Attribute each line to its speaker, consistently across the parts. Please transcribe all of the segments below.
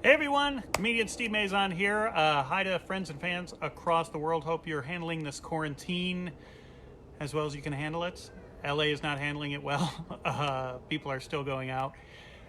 Speaker 1: Hey everyone, Comedian Steve Mazan here. Hi to friends and fans across the world. Hope you're handling this quarantine as well as you can handle it. LA is not handling it well. People are still going out.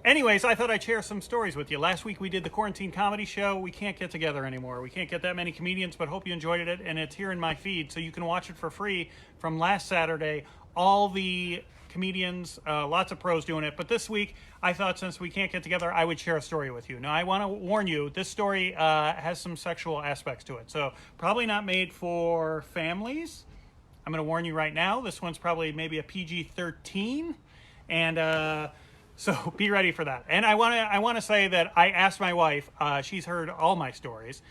Speaker 1: Anyways, I thought I'd share some stories with you. Last week we did the quarantine comedy show. We can't get together anymore. We can't get that many comedians, but hope you enjoyed it. And it's here in my feed, so you can watch it for free from last Saturday. All the comedians, lots of pros doing it. But this week, I thought since we can't get together, I would share a story with you. Now, I want to warn you, this story has some sexual aspects to it. So probably not made for families. I'm going to warn you right now. This one's probably maybe a PG-13. And so be ready for that. And I want to say that I asked my wife. She's heard all my stories.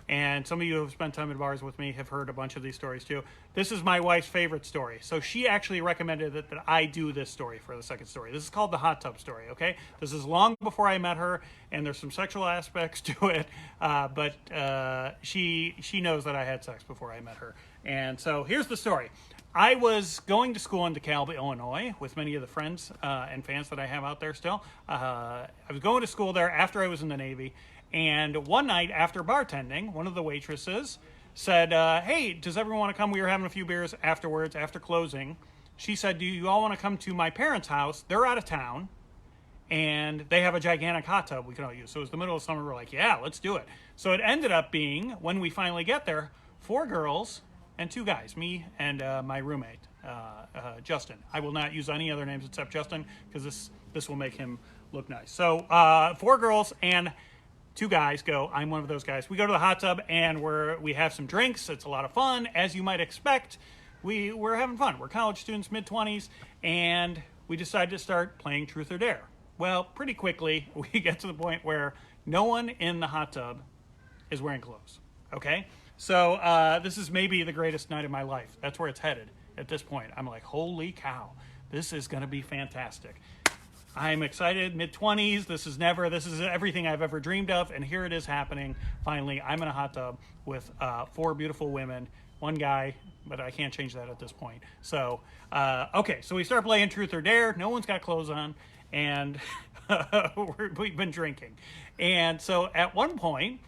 Speaker 1: And some of you who have spent time at bars with me have heard a bunch of these stories too. This is my wife's favorite story. So she actually recommended that I do this story for the second story. This is called the hot tub story, okay? This is long before I met her, and there's some sexual aspects to it. But she knows that I had sex before I met her. And so here's the story. I was going to school in DeKalb, Illinois, with many of the friends and fans that I have out there still. I was going to school there after I was in the Navy. And one night after bartending, one of the waitresses said, hey, does everyone want to come? We were having a few beers afterwards, after closing. She said, do you all want to come to my parents' house? They're out of town, and they have a gigantic hot tub we can all use. So it was the middle of summer. We're like, yeah, let's do it. So it ended up being, when we finally get there, 4 girls and 2 guys, me and my roommate, Justin. I will not use any other names except Justin, because this will make him look nice. So 4 girls and 2 guys go. I'm one of those guys. We go to the hot tub and we have some drinks. It's a lot of fun, as you might expect. We're having fun. We're college students, mid-20s, and we decide to start playing Truth or Dare. Well, pretty quickly we get to the point where no one in the hot tub is wearing clothes. Okay, so this is maybe the greatest night of my life. That's where it's headed at this point. I'm like, holy cow, this is going to be fantastic. I'm excited, mid-20s, this is everything I've ever dreamed of, and here it is happening. Finally, I'm in a hot tub with 4 beautiful women, 1 guy, but I can't change that at this point. So, okay, so we start playing Truth or Dare. No one's got clothes on, and we've been drinking. And so at one point,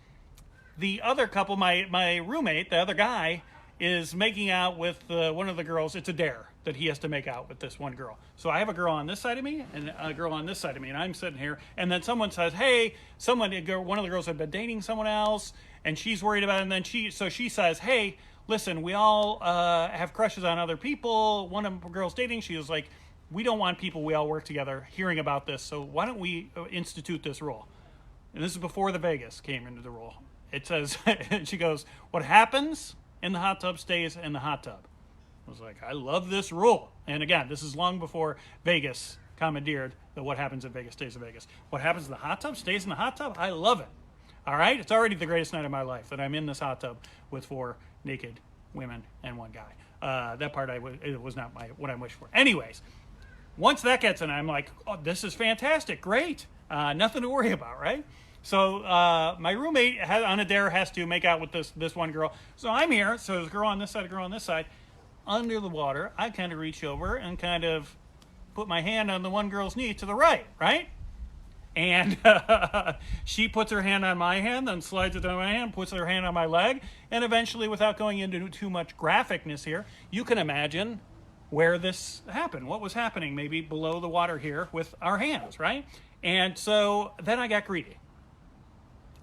Speaker 1: the other couple, my roommate, the other guy, is making out with one of the girls. It's a dare that he has to make out with this one girl. So I have a girl on this side of me and a girl on this side of me, and I'm sitting here, and then someone says, hey, one of the girls had been dating someone else, and she's worried about it, and then she says, hey, listen, we all have crushes on other people. One of the girls dating, she was like, we don't want people we all work together hearing about this, so why don't we institute this rule? And this is before the Vegas came into the rule. It says, she goes, what happens in the hot tub stays in the hot tub. I was like, I love this rule. And again, this is long before Vegas commandeered that what happens in Vegas stays in Vegas. What happens in the hot tub stays in the hot tub. I love it. All right? It's already the greatest night of my life that I'm in this hot tub with 4 naked women and 1 guy. That part it was not what I wished for. Anyways, once that gets in, I'm like, oh, this is fantastic. Great. Nothing to worry about, right? So my roommate on a dare has to make out with this one girl. So I'm here. So there's a girl on this side, a girl on this side. Under the water, I kind of reach over and kind of put my hand on the one girl's knee to the right? And she puts her hand on my hand, then slides it on my hand, puts her hand on my leg, and eventually, without going into too much graphicness here, you can imagine where this happened, what was happening maybe below the water here with our hands, right? And so then I got greedy,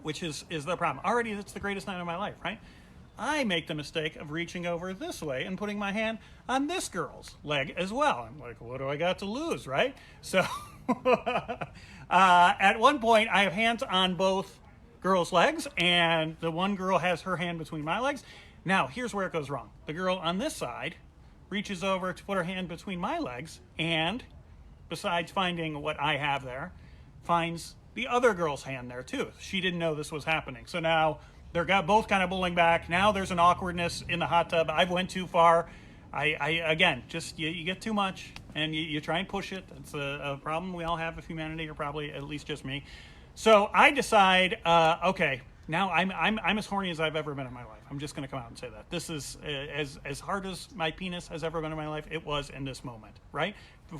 Speaker 1: which is the problem. Already, that's the greatest night of my life, right? I make the mistake of reaching over this way and putting my hand on this girl's leg as well. I'm like, what do I got to lose, right? So at one point, I have hands on both girls' legs, and the one girl has her hand between my legs. Now, here's where it goes wrong. The girl on this side reaches over to put her hand between my legs, and besides finding what I have there, finds the other girl's hand there too. She didn't know this was happening. So now they're both kind of pulling back. Now there's an awkwardness in the hot tub. I've went too far. Again, just you get too much and you try and push it. It's a problem we all have with humanity, or probably at least just me. So I decide, okay, now I'm as horny as I've ever been in my life. I'm just going to come out and say that. This is as hard as my penis has ever been in my life. It was in this moment, right?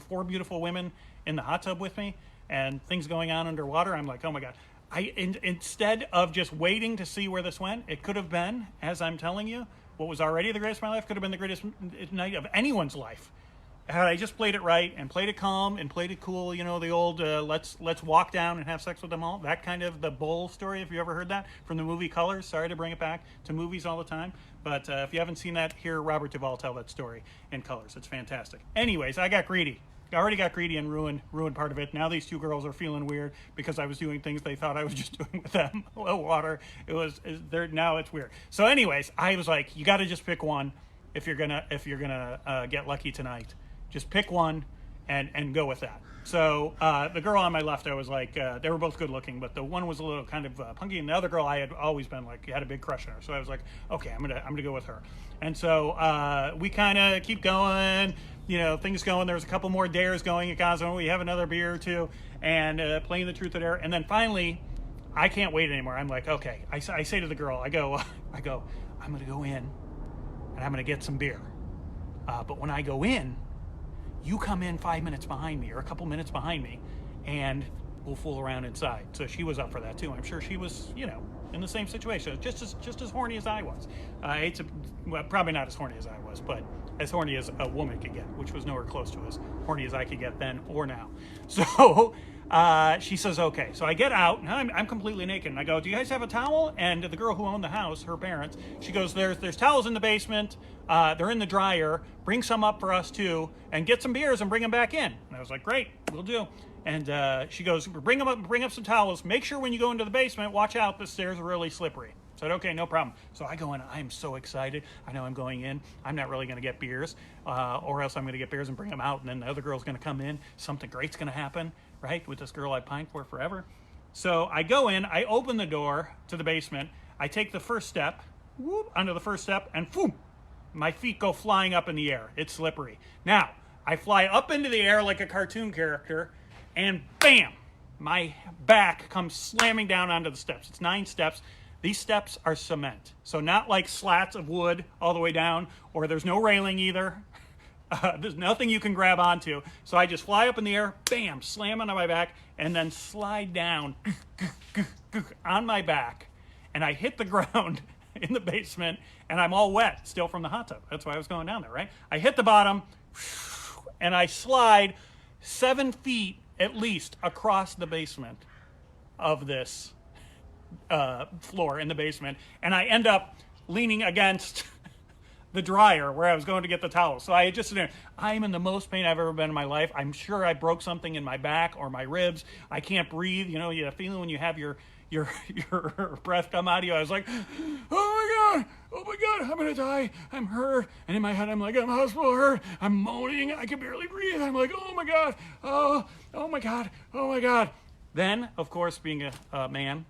Speaker 1: 4 beautiful women in the hot tub with me, and things going on underwater. I'm like, oh my God. Instead of just waiting to see where this went, it could have been, as I'm telling you, what was already the greatest of my life could have been the greatest night of anyone's life. Had I just played it right and played it calm and played it cool, the old let's walk down and have sex with them all, that kind of the bull story, if you ever heard that, from the movie Colors. Sorry to bring it back to movies all the time, but if you haven't seen that, hear Robert Duvall tell that story in Colors. It's fantastic. Anyways, I got greedy. I already got greedy and ruined part of it. Now these two girls are feeling weird because I was doing things they thought I was just doing with them. A little water. Now it's weird. So anyways, I was like, you got to just pick one if you're gonna get lucky tonight. Just pick one and go with that. So the girl on my left, I was like, they were both good looking, but the one was a little kind of punky, and the other girl I had always been like, had a big crush on her. So I was like, okay, I'm gonna go with her. And so we kind of keep going, things going. There's a couple more dares going at Gaza. We have another beer or two, and playing the truth or dare. And then finally, I can't wait anymore. I'm like, okay. I say to the girl, I go, I'm gonna go in, and I'm gonna get some beer. But when I go in, you come in 5 minutes behind me or a couple minutes behind me, and we'll fool around inside. So she was up for that too. I'm sure she was, in the same situation, just as horny as I was. Probably not as horny as I was, but as horny as a woman could get, which was nowhere close to as horny as I could get then or now. So she says, okay. So I get out, and I'm completely naked, and I go, do you guys have a towel? And the girl who owned the house, her parents, she goes, there's towels in the basement. They're in the dryer. Bring some up for us too, and get some beers and bring them back in. And I was like, great, we'll do. And she goes, bring up some towels. Make sure when you go into the basement, watch out, the stairs are really slippery. I said, okay, no problem. So I go in, I'm so excited. I know I'm going in. I'm not really going to get beers, or else I'm going to get beers and bring them out, and then the other girl's going to come in. Something great's going to happen, right, with this girl I pined for forever. So I go in, I open the door to the basement. I take the first step, onto the first step, and boom, my feet go flying up in the air. It's slippery. Now, I fly up into the air like a cartoon character, and bam, my back comes slamming down onto the steps. It's 9 steps. These steps are cement. So not like slats of wood all the way down, or there's no railing either. There's nothing you can grab onto. So I just fly up in the air, bam, slam onto my back, and then slide down on my back. And I hit the ground in the basement, and I'm all wet still from the hot tub. That's why I was going down there, right? I hit the bottom, and I slide 7 feet at least across the basement of this floor in the basement, and I end up leaning against the dryer where I was going to get the towel. So I just I'm in the most pain I've ever been in my life. I'm sure I broke something in my back or my ribs. I can't breathe. You have a feeling when you have your breath come out of you. I was like, oh my god, I'm gonna die. I'm hurt. And in my head, I'm like, I'm hospital hurt. I'm moaning. I can barely breathe. I'm like, oh my god, oh my god. Then, of course, being a man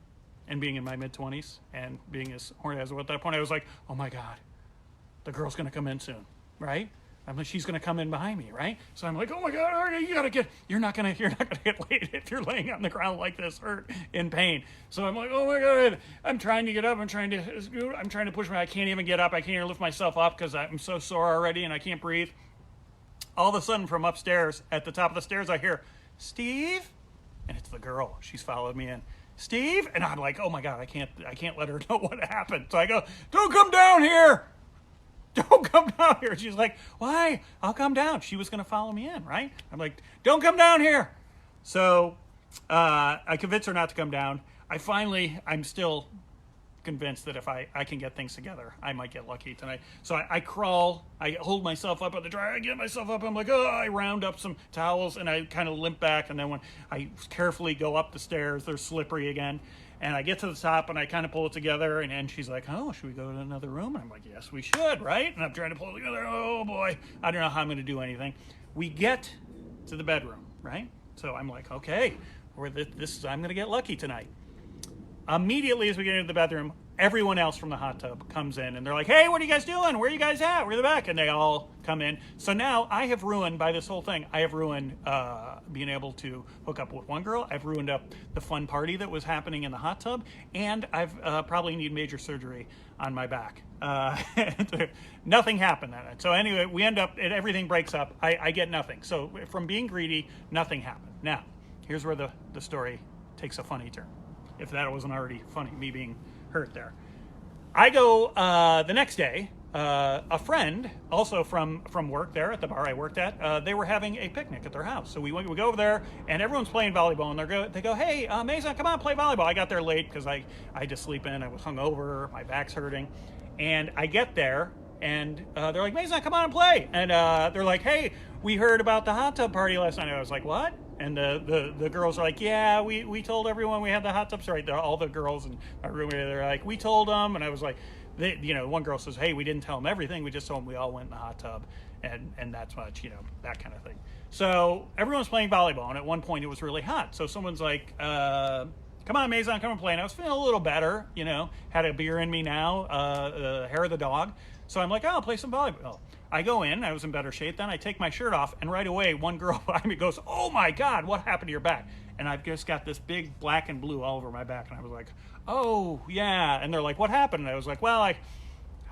Speaker 1: and being in my mid-20s and being as horny as I was at that point, I was like, oh my god, the girl's gonna come in soon, right? I'm like, she's gonna come in behind me, right? So I'm like, oh my god, you're not gonna get laid if you're laying on the ground like this, hurt, in pain. So I'm like, oh my god, I'm trying to get up, I'm trying to push I can't even get up, I can't even lift myself up because I'm so sore already and I can't breathe. All of a sudden, from upstairs, at the top of the stairs, I hear, Steve? And it's the girl. She's followed me in. Steve? And I'm like, oh my god, I can't let her know what happened. So I go, don't come down here! Don't come down here. She's like, why? I'll come down. She was going to follow me in, right? I'm like, don't come down here. So I convinced her not to come down. I'm still convinced that if I can get things together, I might get lucky tonight. So I crawl, I hold myself up at the dryer, I get myself up, I'm like, I round up some towels, and I kind of limp back, and then when I carefully go up the stairs, they're slippery again. And I get to the top, and I kind of pull it together, and she's like, oh, should we go to another room? And I'm like, yes, we should, right? And I'm trying to pull it together. Oh, boy. I don't know how I'm going to do anything. We get to the bedroom, right? So I'm like, okay, I'm going to get lucky tonight. Immediately as we get into the bedroom, everyone else from the hot tub comes in, and they're like, hey, what are you guys doing? Where are you guys at? We're in the back. And they all come in. So now I have ruined, by this whole thing, I have ruined being able to hook up with one girl. I've ruined up the fun party that was happening in the hot tub. And I've probably need major surgery on my back. Nothing happened that night. So anyway, we end up, everything breaks up. I get nothing. So from being greedy, nothing happened. Now, here's where the story takes a funny turn. if that wasn't already funny, me being hurt there. I go the next day. A friend, also from work there at the bar I worked at, they were having a picnic at their house. So we go over there, and everyone's playing volleyball. And they go, hey, Mazan, come on, play volleyball. I got there late because I had to sleep in. I was hungover. My back's hurting. And I get there, and they're like, Mazan, come on and play. And they're like, hey, we heard about the hot tub party last night. I was like, what? And the girls are like, yeah, we told everyone we had the hot tub. Sorry, all the girls in my room, they're like, we told them. And I was like, one girl says, hey, we didn't tell them everything. We just told them we all went in the hot tub, and that's much, that kind of thing. So everyone's playing volleyball, and at one point it was really hot. So someone's like, come on, Mazan, come and play. And I was feeling a little better, had a beer in me now, hair of the dog. So I'm like, oh, I'll play some volleyball. I go in, I was in better shape then. I take my shirt off, and right away, one girl behind me goes, oh my God, what happened to your back? And I've just got this big black and blue all over my back. And I was like, oh, yeah. And they're like, what happened? And I was like, well, I'm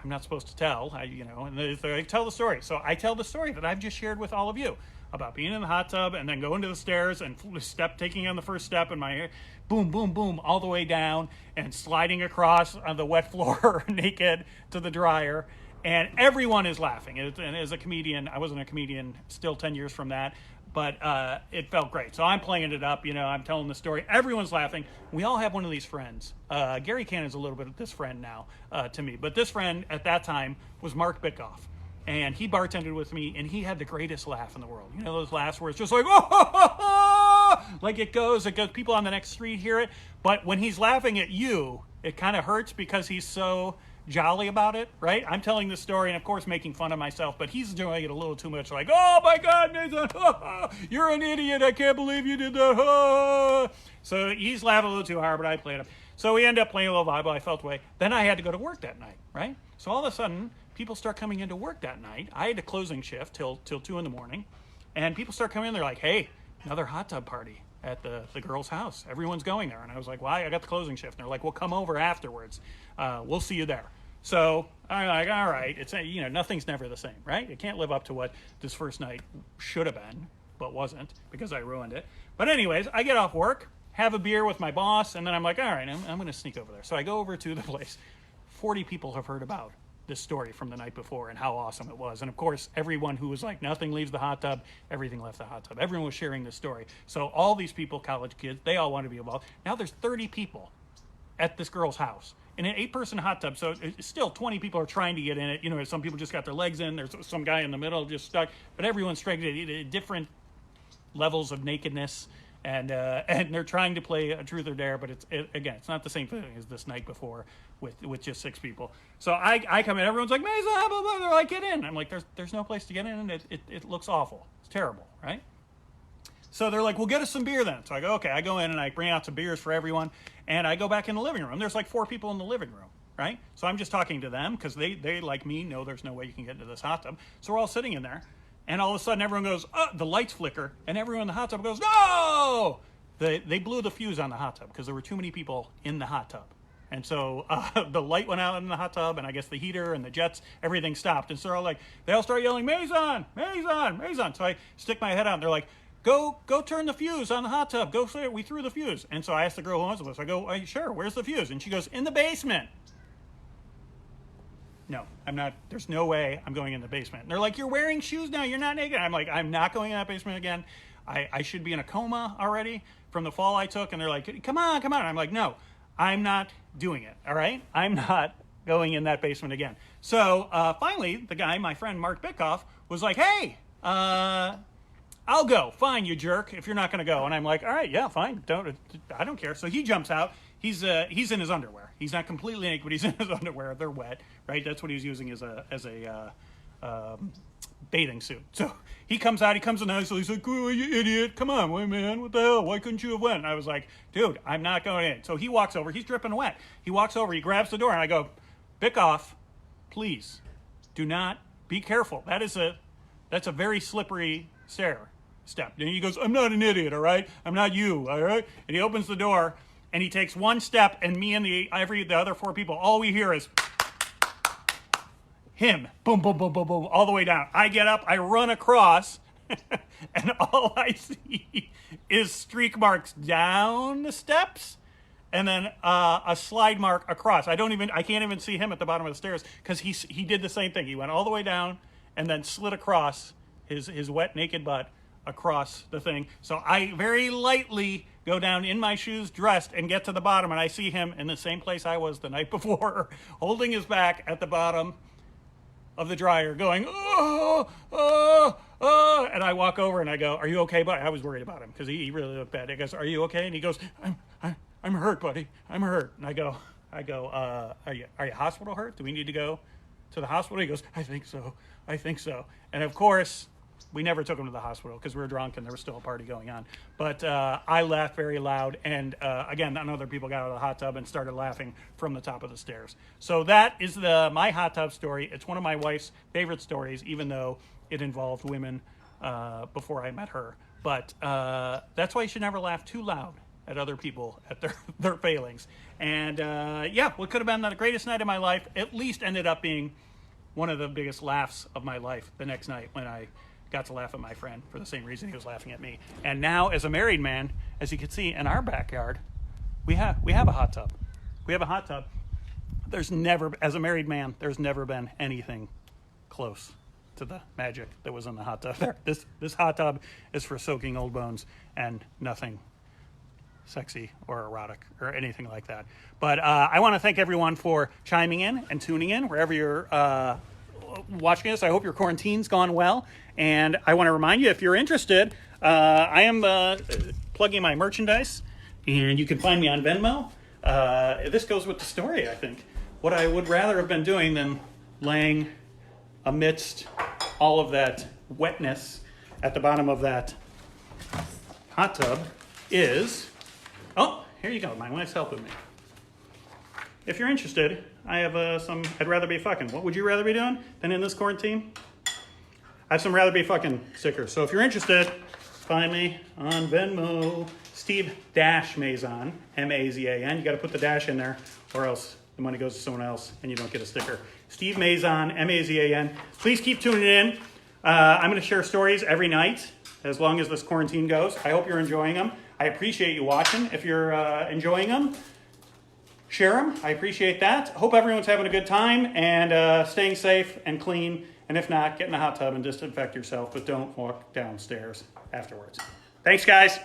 Speaker 1: not supposed to tell, and they're like, tell the story. So I tell the story that I've just shared with all of you about being in the hot tub and then going to the stairs and taking on the first step and my boom, boom, boom, all the way down and sliding across on the wet floor naked to the dryer. And everyone is laughing. And as a comedian, I wasn't a comedian still 10 years from that, but it felt great. So I'm playing it up, I'm telling the story. Everyone's laughing. We all have one of these friends. Gary Cannon's a little bit of this friend now to me. But this friend at that time was Mark Bickhoff. And he bartended with me, and he had the greatest laugh in the world. Those laughs where it's just like, oh, like it goes. People on the next street hear it. But when he's laughing at you, it kind of hurts because he's so jolly about it, right? I'm telling the story and of course making fun of myself, but he's doing it a little too much, like, oh my God, Nathan, you're an idiot, I can't believe you did that. So he's laughing a little too hard, but I played him. So we end up playing a little volleyball. I felt away. Then I had to go to work that night, right? So all of a sudden, people start coming into work that night. I had a closing shift till 2 in the morning, and people start coming in. They're like, hey, another hot tub party at the girl's house. Everyone's going there. And I was like, why? I got the closing shift. And they're like, well, come over afterwards. We'll see you there. So I'm like, all right. It's nothing's never the same, right? It can't live up to what this first night should have been, but wasn't because I ruined it. But anyways, I get off work, have a beer with my boss, and then I'm like, all right, I'm going to sneak over there. So I go over to the place. 40 people have heard about this story from the night before and how awesome it was. And of course, everyone who was like, nothing leaves the hot tub, everything left the hot tub. Everyone was sharing this story. So all these people, college kids, they all want to be involved. Now there's 30 people at this girl's house in an 8-person hot tub. So it's still 20 people are trying to get in it. Some people just got their legs in. There's some guy in the middle just stuck. But everyone's striking at different levels of nakedness. And they're trying to play a truth or dare, but it's not the same thing as this night before with just 6 people. So I come in, everyone's like, Mazan, blah, blah, blah. They're like, get in. I'm like, there's no place to get in, and it looks awful. It's terrible, right? So they're like, well, get us some beer then. So I go, okay. I go in and I bring out some beers for everyone, and I go back in the living room. There's like 4 people in the living room, right? So I'm just talking to them because they like me, know there's no way you can get into this hot tub. So we're all sitting in there. And all of a sudden, everyone goes, oh, the lights flicker, and everyone in the hot tub goes, no! They blew the fuse on the hot tub because there were too many people in the hot tub. And so the light went out in the hot tub, and I guess the heater and the jets, everything stopped. And so they all start yelling, Mazan, Mazan, Mazan. So I stick my head out, and they're like, go turn the fuse on the hot tub. Go say it. We threw the fuse. And so I asked the girl who owns this. I go, sure, where's the fuse? And she goes, in the basement. No, I'm not. There's no way I'm going in the basement. And they're like, you're wearing shoes now. You're not naked. I'm like, I'm not going in that basement again. I should be in a coma already from the fall I took. And they're like, come on, come on. I'm like, no, I'm not doing it. All right. I'm not going in that basement again. So finally, the guy, my friend Mark Bickhoff, was like, hey, I'll go. Fine, you jerk, if you're not going to go. And I'm like, all right, yeah, fine. I don't care. So he jumps out. He's in his underwear. He's not completely naked, but he's in his underwear. They're wet, right? That's what he's using as a bathing suit. So he comes out. He comes in nicely. He's like, oh, you idiot. Come on, wait, man. What the hell? Why couldn't you have went? And I was like, dude, I'm not going in. So he walks over. He's dripping wet. He walks over. He grabs the door. And I go, Bickhoff, please, do not. Be careful. That's a very slippery step. And he goes, I'm not an idiot, all right? I'm not you, all right? And he opens the door. And he takes one step, and me and the other 4 people, all we hear is him, boom, boom, boom, boom, boom, all the way down. I get up, I run across, and all I see is streak marks down the steps and then a slide mark across. I can't even see him at the bottom of the stairs because he did the same thing. He went all the way down and then slid across his wet naked butt across the thing. So I very lightly go down in my shoes, dressed, and get to the bottom, and I see him in the same place I was the night before, holding his back at the bottom of the dryer, going, oh, oh, oh. And I walk over and I go, are you okay, buddy? I was worried about him because he really looked bad. He goes, are you okay? And he goes, I'm hurt, buddy. I'm hurt. And I go, are you hospital hurt? Do we need to go to the hospital? He goes, I think so. And of course, we never took him to the hospital because we were drunk and there was still a party going on. But I laughed very loud. And again, other people got out of the hot tub and started laughing from the top of the stairs. So that is my hot tub story. It's one of my wife's favorite stories, even though it involved women before I met her. But that's why you should never laugh too loud at other people, at their failings. And yeah, what could have been the greatest night of my life at least ended up being one of the biggest laughs of my life the next night when I got to laugh at my friend for the same reason he was laughing at me. And now, as a married man, as you can see in our backyard, we have a hot tub. We have a hot tub. As a married man, there's never been anything close to the magic that was in the hot tub there. This hot tub is for soaking old bones and nothing sexy or erotic or anything like that. But I want to thank everyone for chiming in and tuning in wherever you're watching us. I hope your quarantine's gone well. And I want to remind you, if you're interested, I am plugging my merchandise, and you can find me on Venmo. This goes with the story, I think. What I would rather have been doing than laying amidst all of that wetness at the bottom of that hot tub is... Oh, here you go. My wife's helping me. If you're interested, I have some I'd rather be fucking. What would you rather be doing than in this quarantine? I have some rather be fucking stickers. So if you're interested, find me on Venmo, Steve Mazan, M-A-Z-A-N. You got to put the dash in there or else the money goes to someone else and you don't get a sticker. Steve Mazan, M-A-Z-A-N. Please keep tuning in. I'm going to share stories every night as long as this quarantine goes. I hope you're enjoying them. I appreciate you watching. If you're enjoying them, share them. I appreciate that. Hope everyone's having a good time and staying safe and clean. And if not, get in a hot tub and disinfect yourself, but don't walk downstairs afterwards. Thanks, guys.